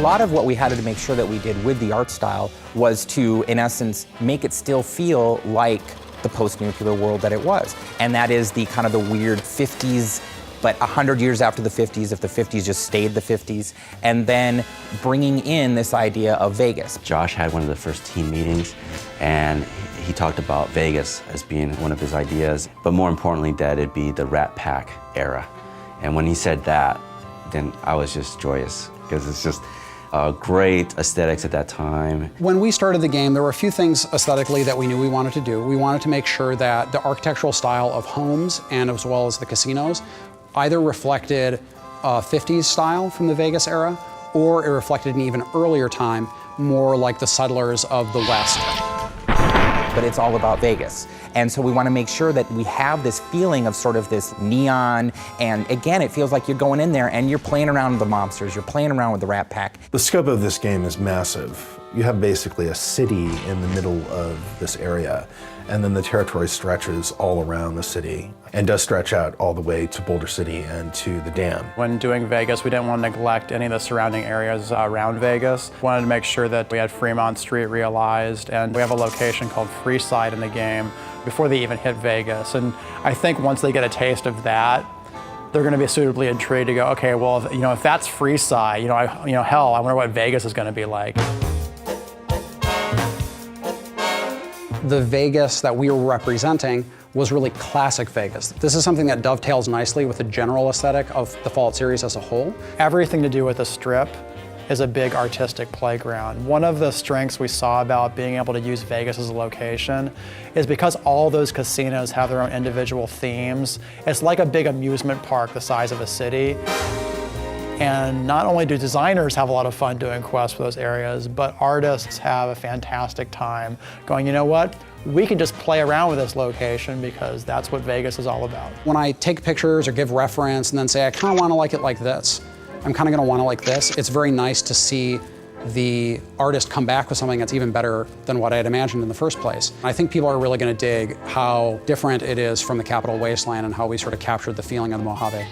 lot of what we had to make sure that we did with the art style was to, in essence, make it still feel like the post-nuclear world that it was. And that is the kind of the weird 50s, but 100 years after the 50s, if the 50s just stayed the 50s, and then bringing in this idea of Vegas. Josh had one of the first team meetings, and he talked about Vegas as being one of his ideas, but more importantly, that it'd be the Rat Pack era. And when he said that, then I was just joyous, because it's just great aesthetics at that time. When we started the game, there were a few things aesthetically that we knew we wanted to do. We wanted to make sure that the architectural style of homes, and as well as the casinos, either reflected 50s style from the Vegas era, or it reflected an even earlier time, more like the settlers of the West. But it's all about Vegas. And so we want to make sure that we have this feeling of sort of this neon, and again, it feels like you're going in there and you're playing around with the mobsters, you're playing around with the Rat Pack. The scope of this game is massive. You have basically a city in the middle of this area, and then the territory stretches all around the city and does stretch out all the way to Boulder City and to the dam. When doing Vegas, we didn't want to neglect any of the surrounding areas around Vegas. We wanted to make sure that we had Fremont Street realized, and we have a location called Freeside in the game before they even hit Vegas. And I think once they get a taste of that, they're going to be suitably intrigued to go, okay, well, if that's Freeside, hell, I wonder what Vegas is going to be like. The Vegas that we were representing was really classic Vegas. This is something that dovetails nicely with the general aesthetic of the Fallout series as a whole. Everything to do with the Strip is a big artistic playground. One of the strengths we saw about being able to use Vegas as a location is because all those casinos have their own individual themes. It's like a big amusement park the size of a city. And not only do designers have a lot of fun doing quests for those areas, but artists have a fantastic time going, you know what? We can just play around with this location because that's what Vegas is all about. When I take pictures or give reference and then say, I kind of want to like it like this, I'm kind of going to want to like this, it's very nice to see the artist come back with something that's even better than what I had imagined in the first place. I think people are really going to dig how different it is from the Capital Wasteland and how we sort of captured the feeling of the Mojave.